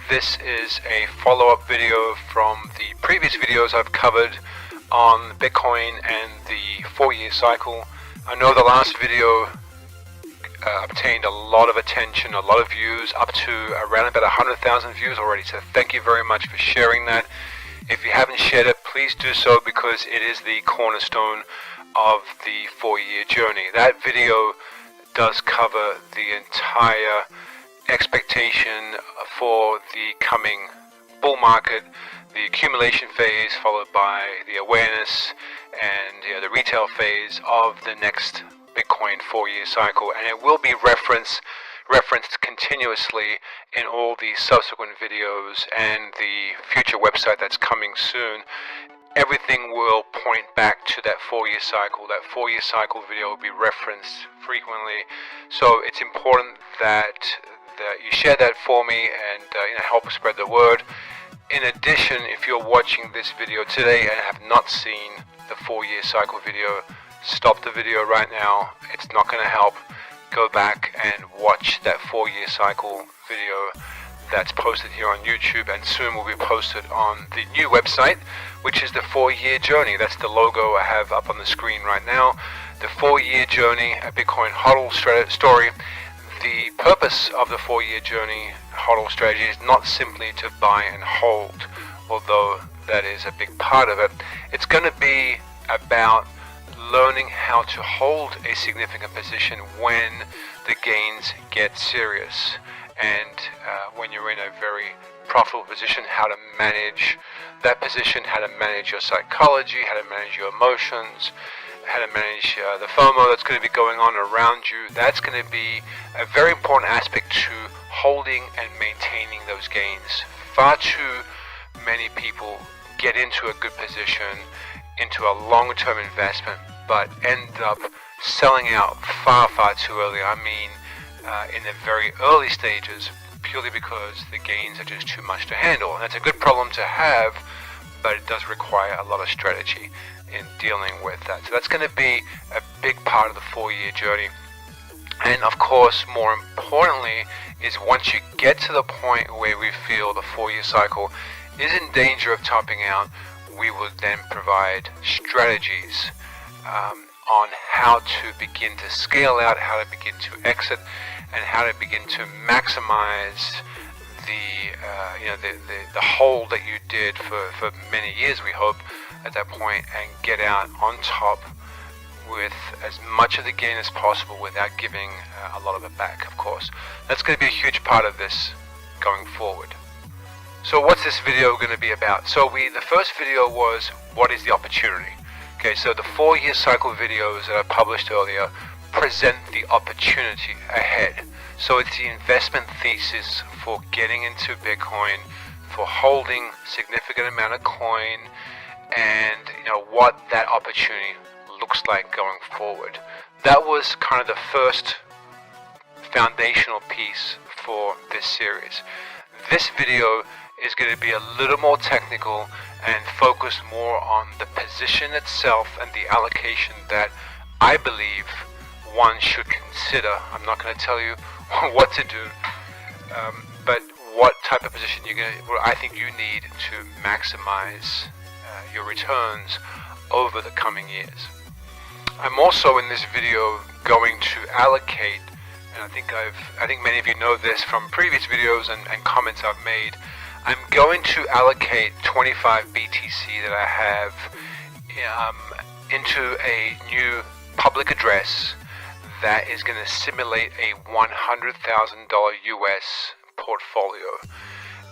This is a follow-up video from the previous videos I've covered on Bitcoin and the 4-year cycle. I know the last video obtained a lot of attention, a lot of views, up to around about 100,000 views already, so thank you very much for sharing that. If you haven't shared it, please do so, because it is the cornerstone of the 4-year journey. That video does cover the entire expectation for the coming bull market, the accumulation phase followed by the awareness and the retail phase of the next Bitcoin 4-year cycle, and it will be referenced continuously in all the subsequent videos and the future website that's coming soon. Everything will point back to that 4-year cycle. That 4-year cycle video will be referenced frequently, so it's important that you share that for me and help spread the word. In addition, if you're watching this video today and have not seen the 4-year cycle video, stop the video right now. It's not going to help. Go back and watch that 4-year cycle video that's posted here on YouTube, and soon will be posted on the new website, which is the 4-year journey. That's the logo I have up on the screen right now. The 4-year journey, a Bitcoin HODL story. The purpose of the 4-year journey HODL strategy is not simply to buy and hold, although that is a big part of it. It's going to be about learning how to hold a significant position when the gains get serious, and when you're in a very profitable position, how to manage that position, how to manage your psychology, how to manage your emotions, how to manage the FOMO that's going to be going on around you. That's going to be a very important aspect to holding and maintaining those gains. Far too many people get into a good position, into a long-term investment, but end up selling out far too early. I mean, in the very early stages, purely because the gains are just too much to handle. And that's a good problem to have, but it does require a lot of strategy in dealing with that. So that's going to be a big part of the 4-year journey. And of course, more importantly, is once you get to the point where we feel the 4-year cycle is in danger of topping out, we will then provide strategies on how to begin to scale out, how to begin to exit, and how to begin to maximize the hold that you did for many years, we hope, at that point, and get out on top with as much of the gain as possible without giving a lot of it back, of course. That's going to be a huge part of this going forward. So what's this video going to be about? So the first video was, what is the opportunity? Okay, so the 4-year cycle videos that I published earlier present the opportunity ahead. So it's the investment thesis for getting into Bitcoin, for holding significant amount of coin, and what that opportunity looks like going forward. That was kind of the first foundational piece for this series. This video is going to be a little more technical and focus more on the position itself and the allocation that I believe one should consider. I'm not going to tell you what to do, but what type of position I think you need to maximize your returns over the coming years. I'm also in this video going to allocate, and I think many of you know this from previous videos and comments I've made, I'm going to allocate 25 BTC that I have into a new public address that is going to simulate a $100,000 US portfolio.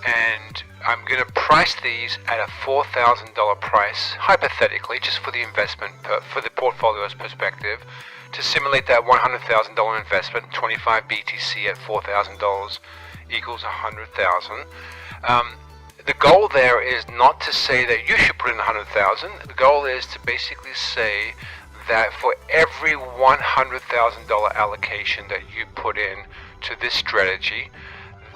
And I'm going to price these at a $4,000 price, hypothetically, just for the investment, for the portfolio's perspective, to simulate that $100,000 investment. 25 BTC at $4,000 equals 100,000. The goal there is not to say that you should put in 100,000. The goal is to basically say that for every $100,000 allocation that you put in to this strategy,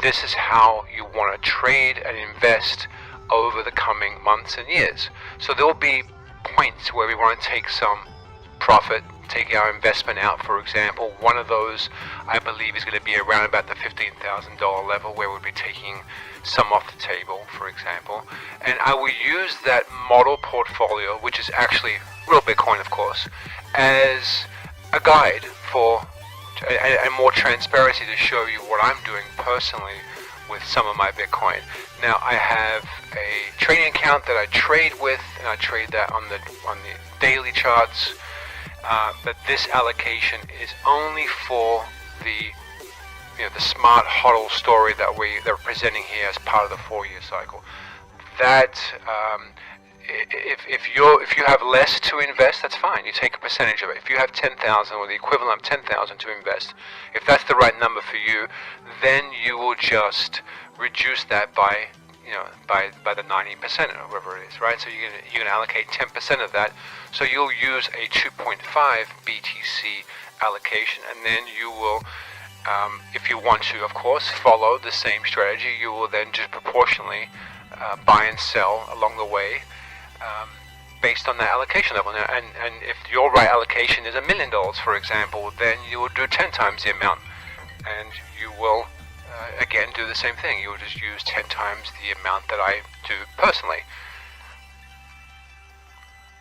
this is how you want to trade and invest over the coming months and years. So there will be points where we want to take some profit, taking our investment out, for example, one of those I believe is going to be around about the $15,000 level, where we'll be taking some off the table, for example. And I will use that model portfolio, which is actually real Bitcoin, of course, as a guide for and more transparency to show you what I'm doing personally with some of my Bitcoin. Now, I have a trading account that I trade with, and I trade that on the daily charts. But this allocation is only for the smart HODL story that they're presenting here as part of the 4-year cycle. That if you have less to invest, that's fine. You take a percentage of it. If you have 10,000 or the equivalent of 10,000 to invest, if that's the right number for you, then you will just reduce that by the 90% or whatever it is, right? So you're gonna allocate 10% of that. So you'll use a 2.5 BTC allocation, and then you will, if you want to, of course, follow the same strategy, you will then just proportionally buy and sell along the way, based on that allocation level. And if your right allocation is $1 million, for example, then you will do 10 times the amount, and you will again do the same thing. You will just use 10 times the amount that I do personally.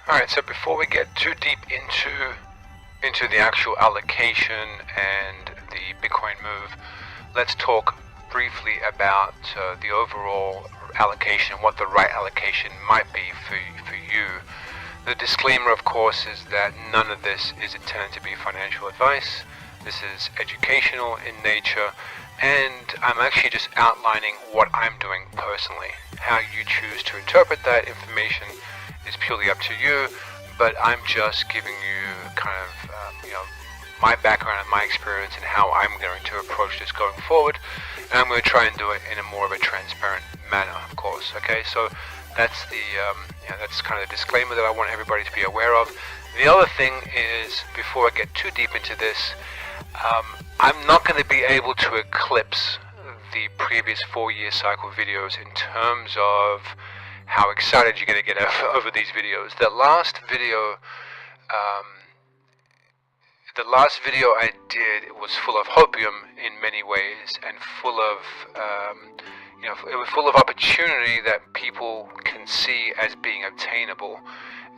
Alright, so before we get too deep into the actual allocation and the Bitcoin move, let's talk briefly about the overall allocation, what the right allocation might be for you. The disclaimer, of course, is that none of this is intended to be financial advice. This is educational in nature, and I'm actually just outlining what I'm doing personally. How you choose to interpret that information is purely up to you, but I'm just giving you kind of my background and my experience and how I'm going to approach this going forward, and I'm going to try and do it in a more of a transparent manner, of course. Okay, so that's the that's kind of the disclaimer that I want everybody to be aware of. The other thing is, before I get too deep into this, I'm not going to be able to eclipse the previous 4-year cycle videos in terms of how excited you're going to get over these videos. The last video I did, it was full of hopium in many ways, and full of it was full of opportunity that people can see as being obtainable.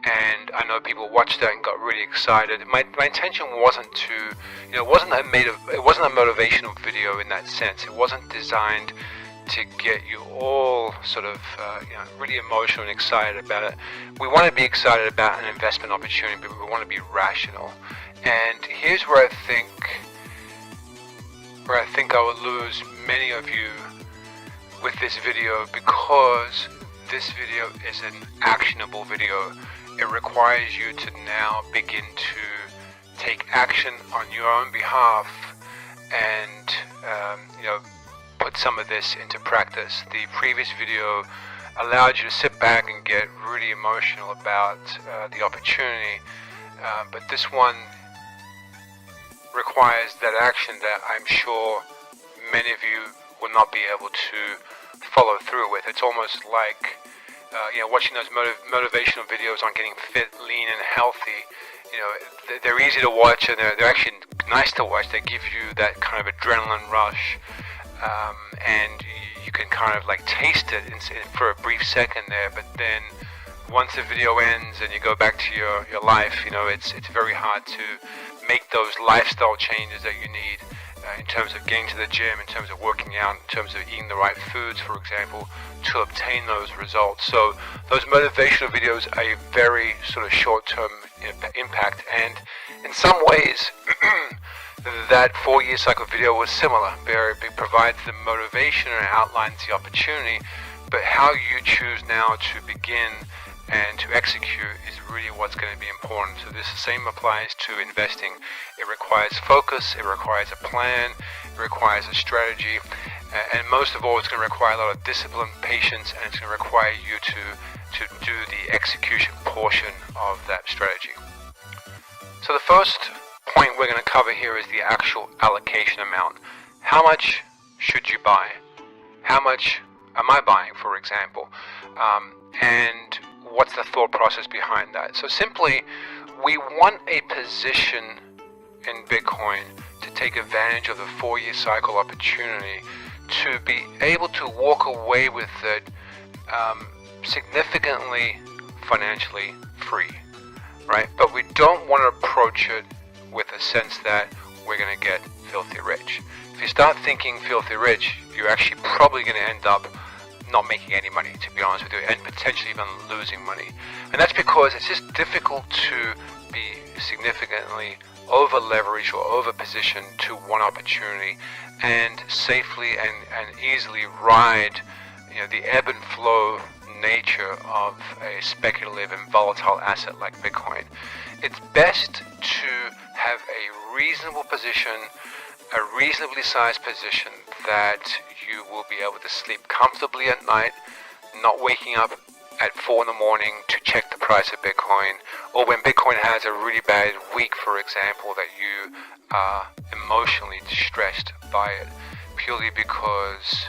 And I know people watched that and got really excited. My intention wasn't to, it wasn't a motivational video in that sense. It wasn't designed to get you all sort of really emotional and excited about it. We want to be excited about an investment opportunity, but we want to be rational. And here's where I think I will lose many of you with this video, because this video is an actionable video. It requires you to now begin to take action on your own behalf and put some of this into practice. The previous video allowed you to sit back and get really emotional about the opportunity, but this one requires that action that I'm sure many of you will not be able to follow through with. It's almost like watching those motivational videos on getting fit, lean, and healthy. They're easy to watch, and they're actually nice to watch. They give you that kind of adrenaline rush, and you can kind of like taste it for a brief second there. But then once the video ends and you go back to your life, it's very hard to make those lifestyle changes that you need. In terms of getting to the gym, in terms of working out, in terms of eating the right foods, for example, to obtain those results. So those motivational videos are a very sort of short-term impact, and in some ways that 4-year cycle video was similar. It provides the motivation and outlines the opportunity, but how you choose now to begin and to execute is really what's going to be important. So this same applies to investing. It requires focus, it requires a plan, it requires a strategy, and most of all, it's going to require a lot of discipline, patience, and it's going to require you to do the execution portion of that strategy. So the first point we're going to cover here is the actual allocation amount. How much should you buy? How much am I buying, for example? And what's the thought process behind that? So simply, we want a position in Bitcoin to take advantage of the 4-year cycle opportunity to be able to walk away with it significantly financially free, right? But we don't want to approach it with a sense that we're going to get filthy rich. If you start thinking filthy rich, you're actually probably going to end up not making any money, to be honest with you, and potentially even losing money. And that's because it's just difficult to be significantly over leveraged or over positioned to one opportunity and safely and easily ride, the ebb and flow nature of a speculative and volatile asset like Bitcoin. It's best to have a reasonable position, a reasonably sized position that you will be able to sleep comfortably at night, not waking up at 4 in the morning to check the price of Bitcoin, or when Bitcoin has a really bad week, for example, that you are emotionally distressed by it, purely because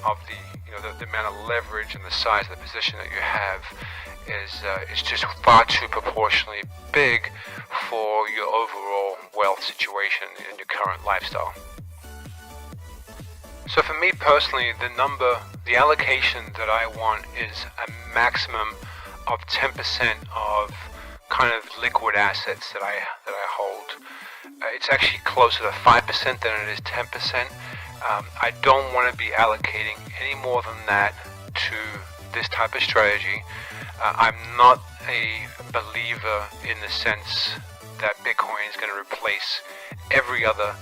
of the amount of leverage and the size of the position that you have is just far too proportionally big for your overall wealth situation in your current lifestyle. So for me personally, the allocation that I want is a maximum of 10% of kind of liquid assets that I hold. It's actually closer to 5% than it is 10%. I don't want to be allocating any more than that to this type of strategy. I'm not a believer in the sense that Bitcoin is going to replace every other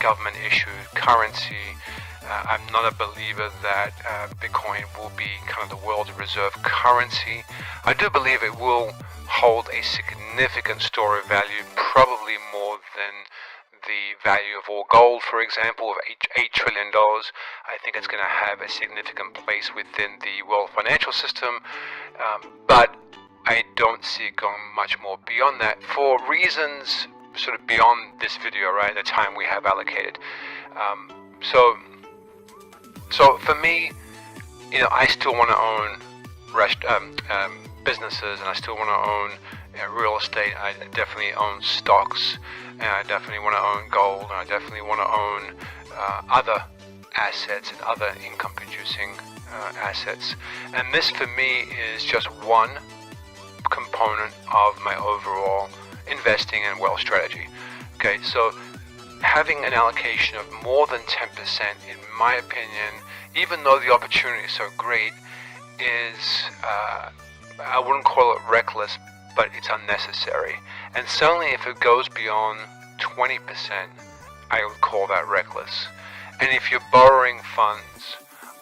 government issued currency. I'm not a believer that Bitcoin will be kind of the world's reserve currency. I do believe it will hold a significant store of value, probably more than the value of all gold, for example, of $8 trillion. I think it's going to have a significant place within the world financial system, but I don't see it going much more beyond that for reasons sort of beyond this video, right, the time we have allocated. So for me, I still want to own businesses, and I still want to own real estate. I definitely own stocks, and I definitely want to own gold, and I definitely want to own other assets and other income-producing assets. And this, for me, is just one component of my overall investing and wealth strategy. Okay, so having an allocation of more than 10%, in my opinion, even though the opportunity is so great, is I wouldn't call it reckless, but it's unnecessary. And certainly if it goes beyond 20%, I would call that reckless. And if you're borrowing funds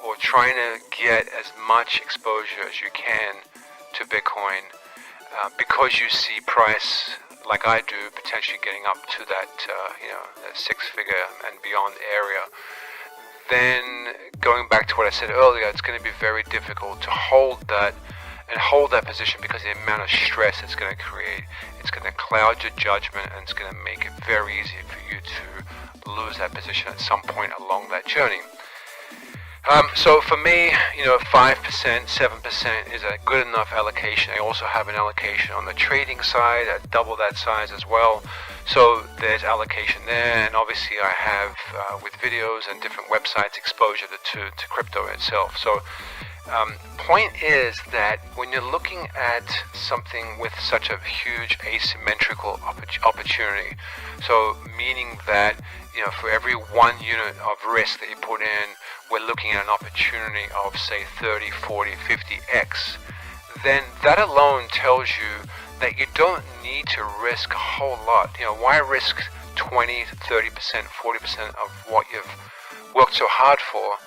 or trying to get as much exposure as you can to Bitcoin, because you see price, like I do, potentially getting up to that, that 6-figure and beyond area, then going back to what I said earlier, it's going to be very difficult to hold that position, because the amount of stress it's going to create, it's going to cloud your judgment, and it's going to make it very easy for you to lose that position at some point along that journey. So for me, 5%, 7% is a good enough allocation. I also have an allocation on the trading side at double that size as well. So there's allocation there, and obviously I have, with videos and different websites, exposure to crypto itself. So point is that when you're looking at something with such a huge asymmetrical opportunity, so meaning that for every 1 unit of risk that you put in, we're looking at an opportunity of say 30, 40, 50x, then that alone tells you that you don't need to risk a whole lot. Why risk 20, 30%, 40% of what you've worked so hard for,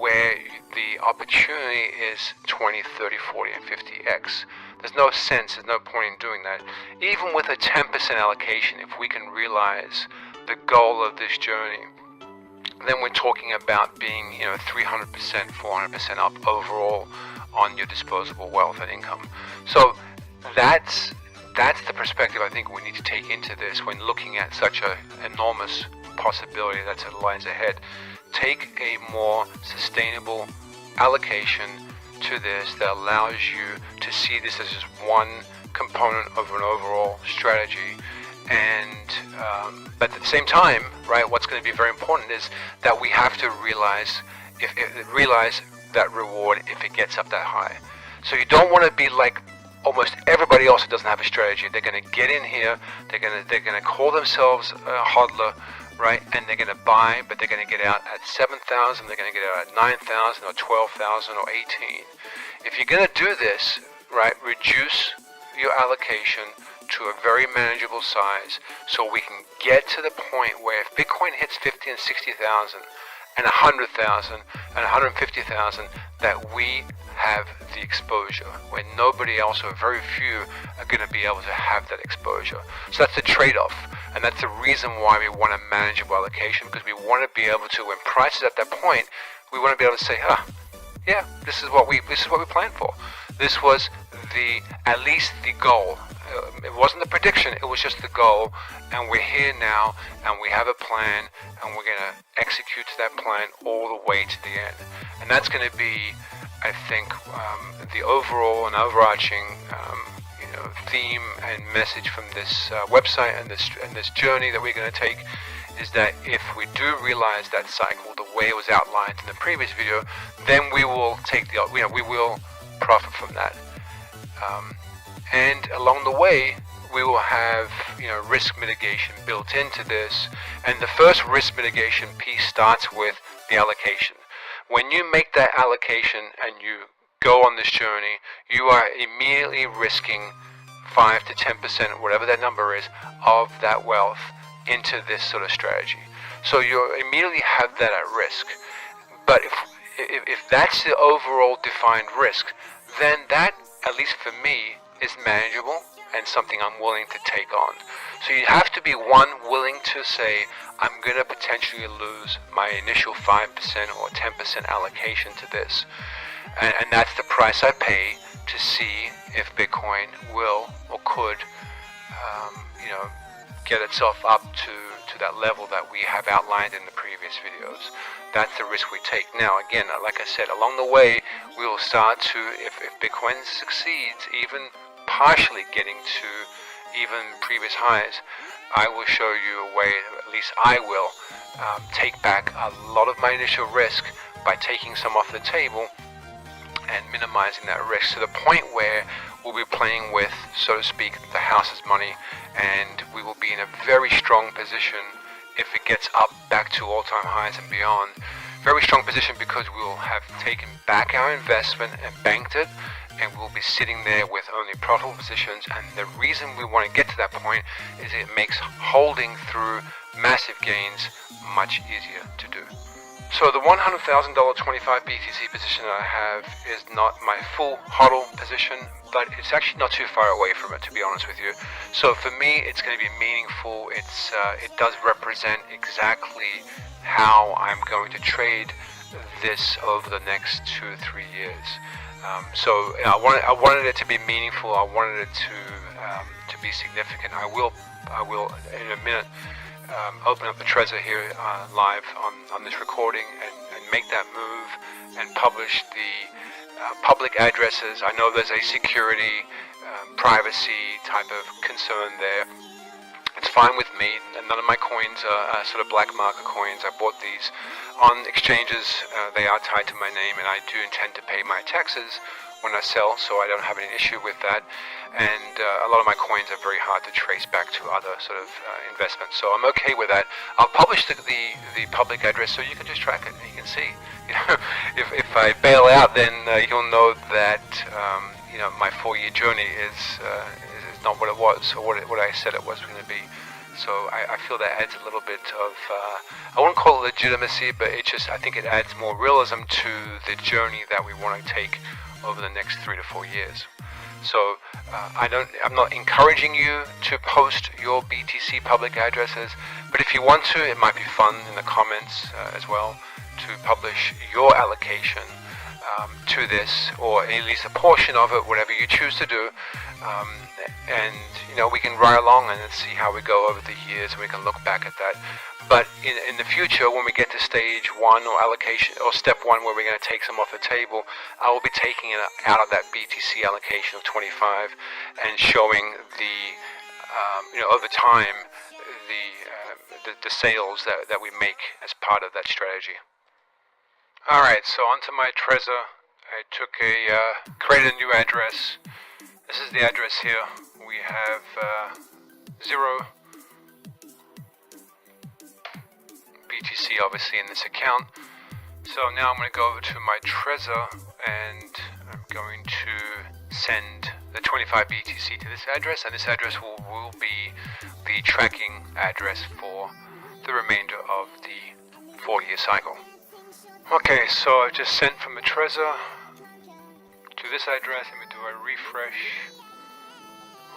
where the opportunity is 20, 30, 40, and 50x. There's no sense, there's no point in doing that. Even with a 10% allocation, if we can realize the goal of this journey, then we're talking about being 300%, 400% up overall on your disposable wealth and income. So that's the perspective I think we need to take into this when looking at such an enormous possibility that lies ahead. Take a more sustainable allocation to this that allows you to see this as just one component of an overall strategy. And but at the same time, right, what's going to be very important is that we have to realize that reward if it gets up that high. So you don't want to be like almost everybody else who doesn't have a strategy. They're going to get in here, they're going to call themselves a hodler, right? And they're going to buy, but they're going to get out at 7,000, they're going to get out at 9,000 or 12,000 or 18. If you're going to do this, right, reduce your allocation to a very manageable size, so we can get to the point where if Bitcoin hits 50 and 60,000 and 100,000 and 150,000, that we have the exposure where nobody else or very few are going to be able to have that exposure. So that's the trade-off, and that's the reason why we want a manageable allocation, because we want to be able to, when prices at that point, we want to be able to say, yeah, this is what we planned for. This was at least the goal. It wasn't the prediction, it was just the goal, and we're here now, and we have a plan, and we're going to execute that plan all the way to the end. And that's going to be, I think, the overall and overarching theme and message from this website and this journey that we're going to take, is that if we do realize that cycle the way it was outlined in the previous video, then we will we will profit from that. And along the way, we will have risk mitigation built into this. And the first risk mitigation piece starts with the allocation. When you make that allocation and you go on this journey, you are immediately risking 5 to 10%, whatever that number is, of that wealth into this sort of strategy. So you immediately have that at risk. But if that's the overall defined risk, then that, at least for me, is manageable and something I'm willing to take on. So you have to be, one, willing to say, I'm going to potentially lose my initial 5% or 10% allocation to this. And that's the price I pay to see if Bitcoin will or could get itself up to that level that we have outlined in the previous videos. That's the risk we take. Now, again, like I said, along the way, we will start to, if Bitcoin succeeds, even partially getting to even previous highs, I will show you a way, at least I will, take back a lot of my initial risk by taking some off the table and minimizing that risk to the point where we'll be playing with, so to speak, the house's money, and we will be in a very strong position if it gets up back to all-time highs and beyond. Very strong position, because we will have taken back our investment and banked it, and we'll be sitting there with only profitable positions. And the reason we want to get to that point is it makes holding through massive gains much easier to do. So the $100,000 25 BTC position that I have is not my full HODL position, but it's actually not too far away from it, to be honest with you. So for me, it's going to be meaningful. It does represent exactly how I'm going to trade this over the next 2-3 years. So I wanted it to be meaningful. I wanted it to be significant. I will in a minute open up the Trezor here live on this recording and make that move and publish the public addresses. I know there's a security, privacy type of concern there. It's fine with me. None of my coins are sort of black market coins. I bought these on exchanges. They are tied to my name, and I do intend to pay my taxes when I sell, so I don't have any issue with that. And a lot of my coins are very hard to trace back to other sort of investments, so I'm okay with that. I'll publish the public address so you can just track it and you can see. If I bail out, then you'll know that my 4-year journey is not what it was, or what I said it was going to be. So I feel that adds a little bit of, I wouldn't call it legitimacy, but I think it adds more realism to the journey that we want to take over the next 3 to 4 years. So I'm not encouraging you to post your BTC public addresses, but if you want to, it might be fun in the comments as well to publish your allocation to this, or at least a portion of it, whatever you choose to do. And we can ride along and see how we go over the years, and we can look back at that. But in the future, when we get to stage 1 or allocation, or step 1, where we're going to take some off the table, I will be taking it out of that BTC allocation of 25 and showing the over time the sales that we make as part of that strategy. Alright, so onto my Trezor. I created a new address. This is the address here. We have 0 BTC obviously in this account. So now I'm going to go over to my Trezor and I'm going to send the 25 BTC to this address, and this address will be the tracking address for the remainder of the 4-year cycle. Okay, so I just sent from the Trezor to this address. Let me do a refresh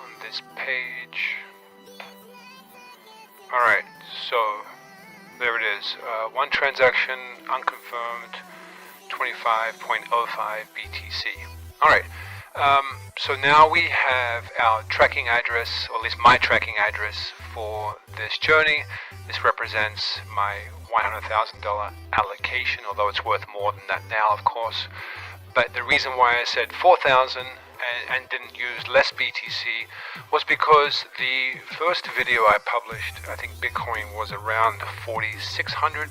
on this page. Alright, so there it is. One transaction, unconfirmed, 25.05 BTC. Alright, so now we have our tracking address, or at least my tracking address for this journey. This represents my $100,000 allocation, although it's worth more than that now, of course. But the reason why I said 4,000 and didn't use less BTC was because the first video I published, I think Bitcoin was around $4,600,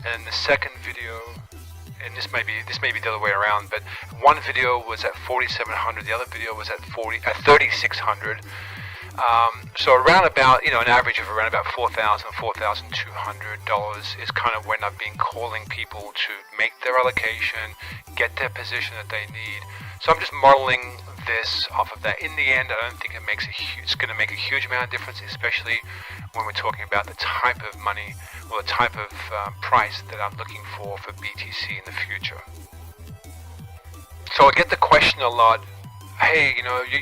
and the second video, and this may be the other way around, but one video was at 4,700, the other video was at 3,600. So around about, an average of around about $4,000, $4,200 is kind of when I've been calling people to make their allocation, get their position that they need. So I'm just modeling this off of that. In the end, I don't think it's going to make a huge amount of difference, especially when we're talking about the type of money or the type of price that I'm looking for BTC in the future. So I get the question a lot, hey,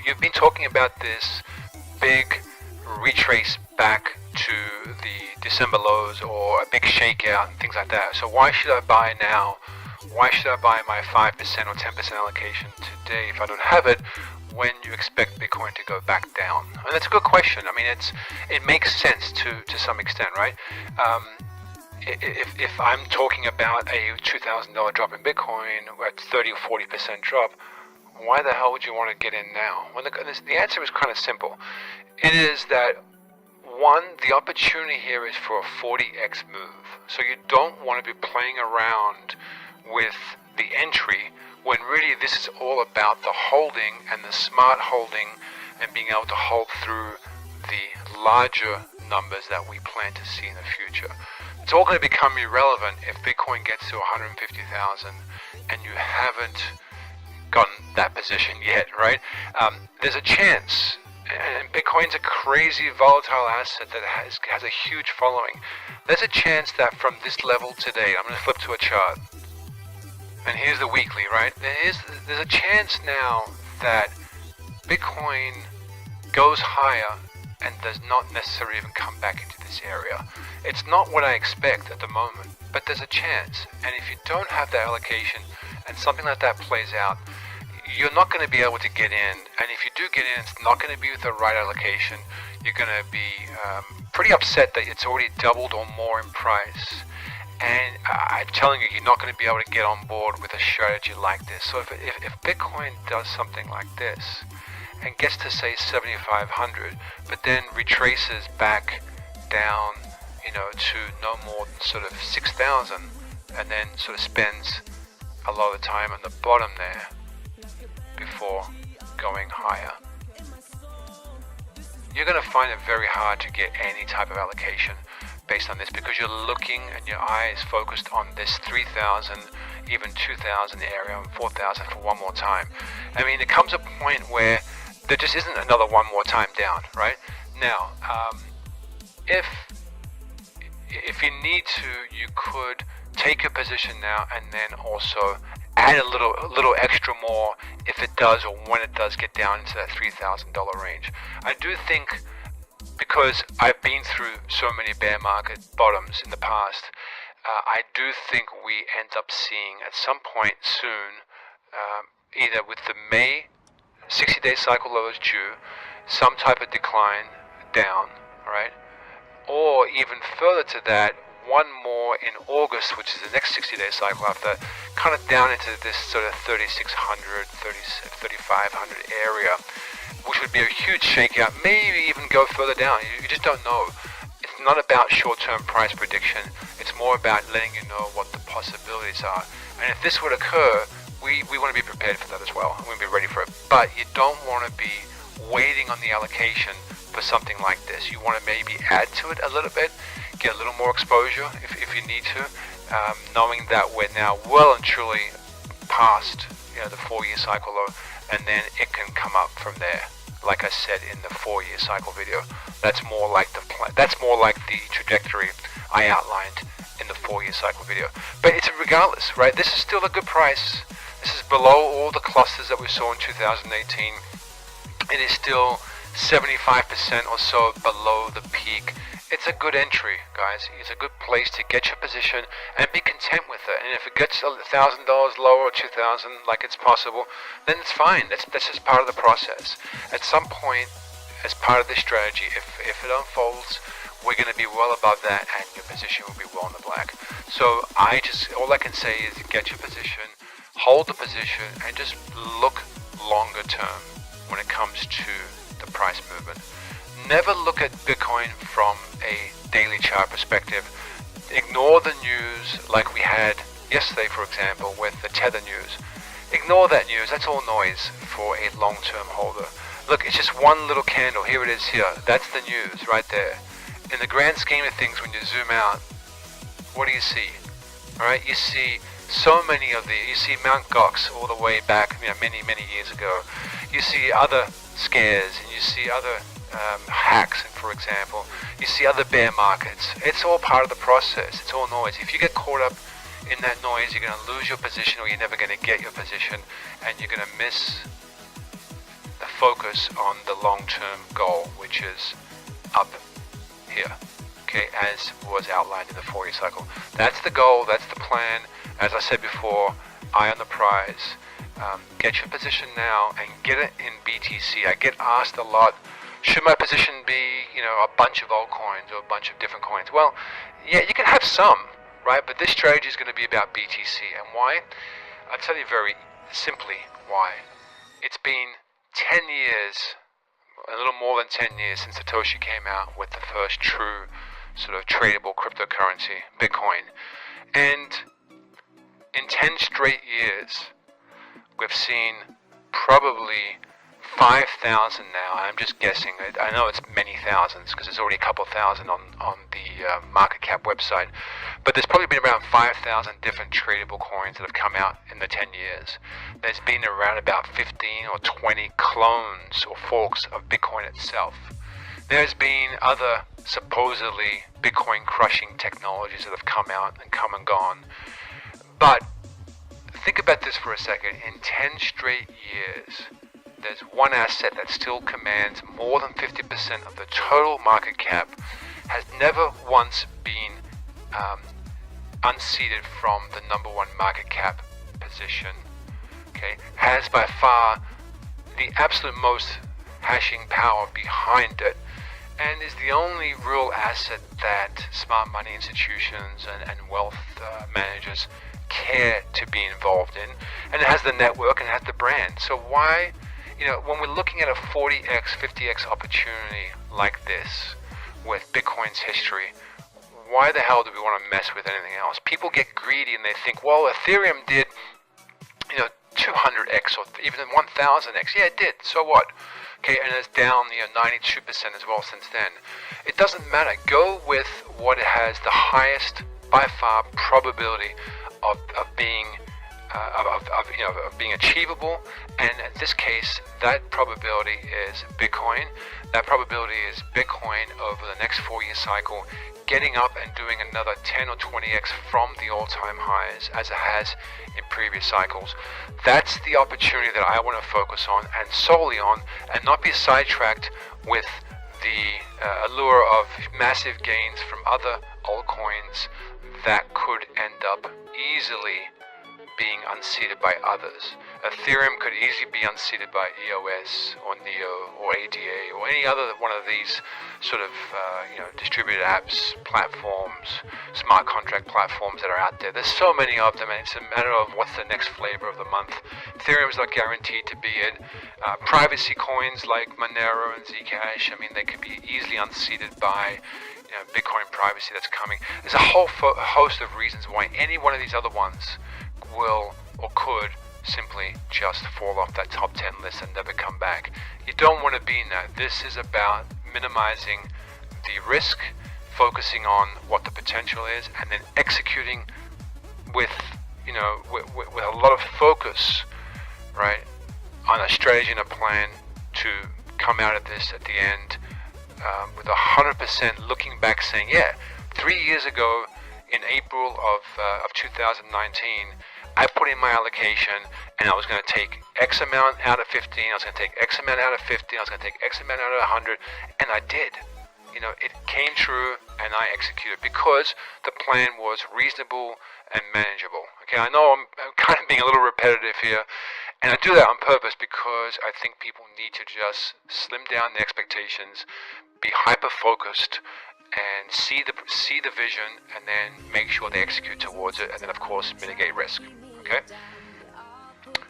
you've been talking about this big retrace back to the December lows or a big shakeout and things like that. So why should I buy now? Why should I buy my 5% or 10% allocation today if I don't have it, when you expect Bitcoin to go back down? And that's a good question. I mean, it makes sense to some extent, right? If I'm talking about a $2,000 drop in Bitcoin, at 30 or 40% drop, why the hell would you want to get in now? Well, the answer is kind of simple. It is that, one, the opportunity here is for a 40x move. So you don't want to be playing around with the entry when really this is all about the holding and the smart holding and being able to hold through the larger numbers that we plan to see in the future. It's all going to become irrelevant if Bitcoin gets to 150,000 and you haven't gotten that position yet, right? There's a chance, and Bitcoin's a crazy volatile asset that has a huge following. There's a chance that from this level today, I'm going to flip to a chart, and here's the weekly, right? There's a chance now that Bitcoin goes higher and does not necessarily even come back into this area. It's not what I expect at the moment, but there's a chance. And if you don't have that allocation and something like that plays out, you're not going to be able to get in. And if you do get in, it's not going to be with the right allocation. You're going to be pretty upset that it's already doubled or more in price. And I'm telling you, you're not going to be able to get on board with a strategy like this. So if Bitcoin does something like this and gets to say 7,500, but then retraces back down, to no more than sort of 6,000, and then sort of spends a lot of time on the bottom there before going higher, you're going to find it very hard to get any type of allocation based on this, because you're looking and your eye is focused on this 3,000, even 2,000 area, and 4,000 for one more time. I mean, there comes a point where there just isn't another one more time down, right? Now, if you need to, you could take your position now and then also add a little extra more if it does, or when it does get down into that $3,000 range. I do think, because I've been through so many bear market bottoms in the past, I do think we end up seeing at some point soon, either with the May 60-day cycle lows due, some type of decline down, right? Or even further to that, one more in August, which is the next 60-day cycle after, kind of down into this sort of 3,600, 3,500 area, which would be a huge shakeout, maybe even go further down. You just don't know. It's not about short-term price prediction. It's more about letting you know what the possibilities are. And if this would occur, we want to be prepared for that as well. We want to be ready for it. But you don't want to be waiting on the allocation for something like this. You want to maybe add to it a little bit, get a little more exposure if you need to, knowing that we're now well and truly past the 4-year cycle low, and then it can come up from there. Like I said in the 4-year cycle video, that's more like the trajectory I outlined in the 4-year cycle video. But it's regardless, right? This is still a good price. This is below all the clusters that we saw in 2018. It is still 75% or so below the peak. It's a good entry, guys. It's a good place to get your position and be content with it. And if it gets $1,000 lower or $2,000, like it's possible, then it's fine. That's just part of the process. At some point, as part of this strategy, if it unfolds, we're going to be well above that, and your position will be well in the black. So all I can say is get your position, hold the position, and just look longer term when it comes to the price movement. Never look at Bitcoin from a daily chart perspective. Ignore the news like we had yesterday, for example, with the Tether news. Ignore that news. That's all noise for a long-term holder. Look, it's just one little candle. Here it is here. That's the news right there. In the grand scheme of things, when you zoom out, what do you see? All right, you see so many of you see Mount Gox all the way back, many years ago. You see other scares, and you see other hacks, for example. You see other bear markets. It's all part of the process. It's all noise. If you get caught up in that noise, you're going to lose your position, or you're never going to get your position, and you're going to miss the focus on the long-term goal, which is up here, okay, as was outlined in the 4-year cycle. That's the goal. That's the plan. As I said before, eye on the prize. Get your position now and get it in BTC. I get asked a lot, should my position be, a bunch of altcoins or a bunch of different coins? Well, yeah, you can have some, right? But this strategy is going to be about BTC. And why? I'll tell you very simply why. It's been 10 years, a little more than 10 years since Satoshi came out with the first true sort of tradable cryptocurrency, Bitcoin. And in 10 straight years, we've seen probably 5,000 now. I'm just guessing. I know it's many thousands because there's already a couple thousand on the market cap website. But there's probably been around 5,000 different tradable coins that have come out in the 10 years. There's been around about 15 or 20 clones or forks of Bitcoin itself. There's been other supposedly Bitcoin crushing technologies that have come out and come and gone. But think about this for a second. In 10 straight years, there's one asset that still commands more than 50% of the total market cap, has never once been unseated from the number one market cap position, okay, has by far the absolute most hashing power behind it, and is the only real asset that smart money institutions and wealth managers care to be involved in, and it has the network and it has the brand. So why, when we're looking at a 40x, 50x opportunity like this with Bitcoin's history, why the hell do we want to mess with anything else? People get greedy and they think, well, Ethereum did 200x or even 1000x. Yeah, it did. So what? Okay, and it's down 92% as well since then. It doesn't matter. Go with what it has the highest by far probability of being being achievable, and in this case, that probability is Bitcoin. That probability is Bitcoin over the next 4-year cycle, getting up and doing another 10 or 20x from the all-time highs as it has in previous cycles. That's the opportunity that I want to focus on and solely on, and not be sidetracked with the allure of massive gains from other altcoins, that could end up easily being unseated by others. Ethereum could easily be unseated by EOS or NEO or ADA or any other one of these sort of distributed apps, platforms, smart contract platforms that are out there. There's so many of them, and it's a matter of what's the next flavor of the month. Ethereum is not guaranteed to be it. Privacy coins like Monero and Zcash, I mean, they could be easily unseated by Bitcoin privacy that's coming. There's a whole host of reasons why any one of these other ones will or could simply just fall off that top 10 list and never come back. You don't want to be in that. This is about minimizing the risk, focusing on what the potential is, and then executing with a lot of focus, right, on a strategy and a plan to come out of this at the end with 100% looking back saying, yeah, 3 years ago in April of 2019, I put in my allocation and I was going to take X amount out of 15, I was going to take X amount out of 50, I was going to take X amount out of 100, and I did. It came true and I executed because the plan was reasonable and manageable. Okay, I know I'm kind of being a little repetitive here, and I do that on purpose because I think people need to just slim down their expectations, be hyper-focused, and see the vision, and then make sure they execute towards it, and then of course mitigate risk. Okay.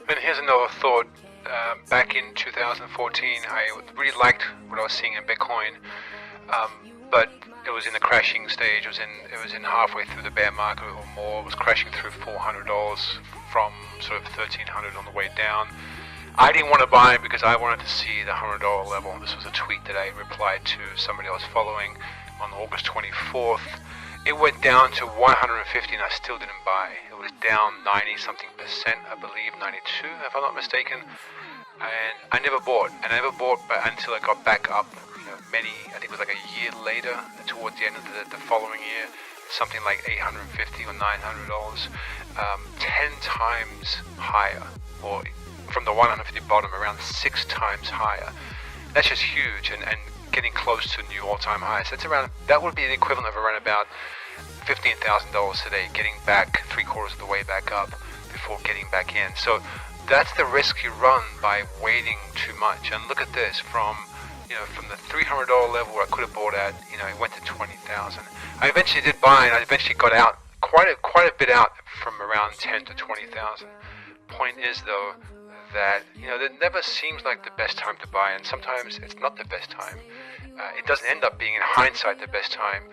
And here's another thought. Back in 2014, I really liked what I was seeing in Bitcoin, but it was in the crashing stage. It was in halfway through the bear market or more. It was crashing through $400 from sort of $1,300 on the way down. I didn't want to buy because I wanted to see the $100 level. This was a tweet that I replied to somebody I was following on August 24th. It went down to 150 and I still didn't buy. It was down 90-something%, I believe, 92 if I'm not mistaken. And I never bought. And I never bought until I got back up, I think it was like a year later, towards the end of the following year, something like $850 or $900, 10 times higher, or from the 150 bottom, around 6 times higher. That's just huge, and getting close to new all-time highs. That would be the equivalent of around about $15,000 today, getting back 3/4 of the way back up before getting back in. So that's the risk you run by waiting too much. And look at this, from the $300 level where I could have bought at, it went to 20,000. I eventually did buy, and I eventually got out quite a bit out from around 10 to 20,000. Point is though that it never seems like the best time to buy, and sometimes it's not the best time. It doesn't end up being in hindsight the best time,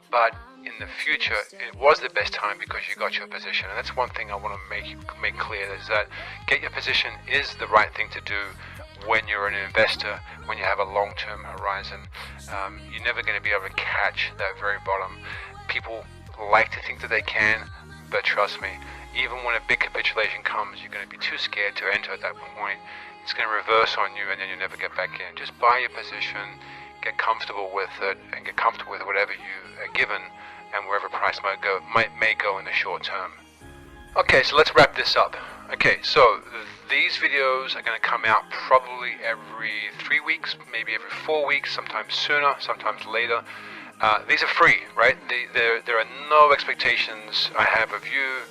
but in the future it was the best time because you got your position. And that's one thing I want to make clear, is that get your position is the right thing to do when you're an investor, when you have a long-term horizon. You're never going to be able to catch that very bottom. People like to think that they can, but trust me, even when a big capitulation comes, you're going to be too scared to enter at that point. It's going to reverse on you, and then you'll never get back in. Just buy your position, get comfortable with it, and get comfortable with whatever you are given and wherever price may go in the short term. Okay, so let's wrap this up. Okay, so these videos are going to come out probably every 3 weeks, maybe every 4 weeks, sometimes sooner, sometimes later. These are free, right? There are no expectations I have of you.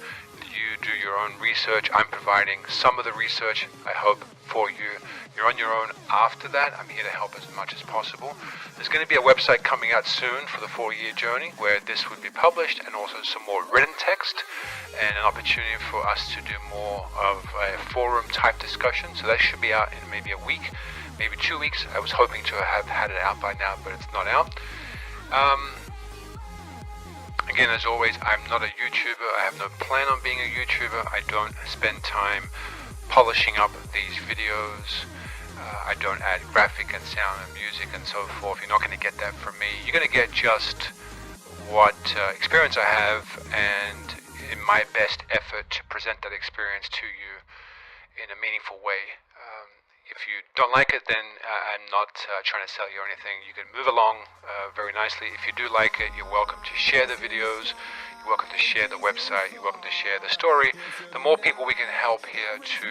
You do your own research. I'm providing some of the research, I hope, for you. You're on your own after that. I'm here to help as much as possible. There's going to be a website coming out soon for the 4-year journey where this would be published, and also some more written text, and an opportunity for us to do more of a forum type discussion. So that should be out in maybe a week, maybe 2 weeks. I was hoping to have had it out by now, but it's not out. Again, as always, I'm not a YouTuber. I have no plan on being a YouTuber. I don't spend time polishing up these videos. I don't add graphic and sound and music and so forth. You're not going to get that from me. You're going to get just what experience I have, and in my best effort to present that experience to you in a meaningful way. If you don't like it, then I'm not trying to sell you or anything. You can move along very nicely. If you do like it, you're welcome to share the videos. You're welcome to share the website. You're welcome to share the story. The more people we can help here to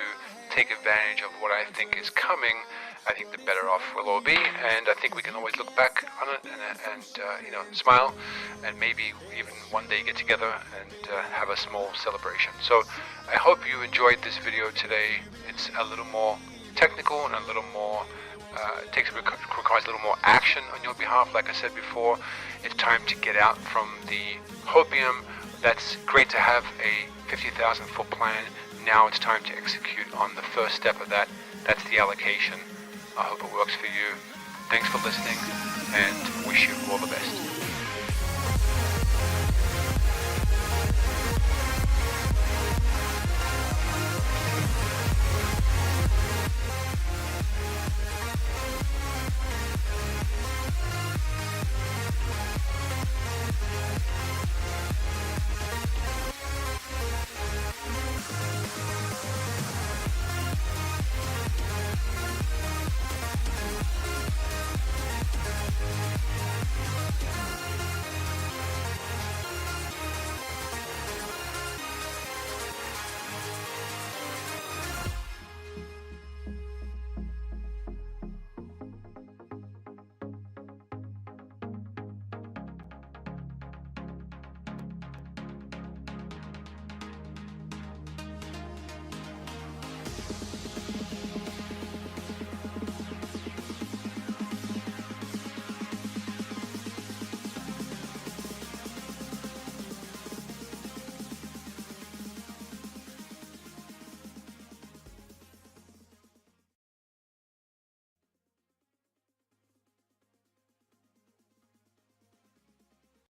take advantage of what I think is coming, I think the better off we'll all be, and I think we can always look back on it and smile, and maybe even one day get together and have a small celebration. So I hope you enjoyed this video today. It's a little more technical and a little more requires a little more action on your behalf. Like I said before, it's time to get out from the hopium. That's great to have a 50,000 foot plan. Now it's time to execute on the first step of that. That's the allocation. I hope it works for you. Thanks for listening, and wish you all the best.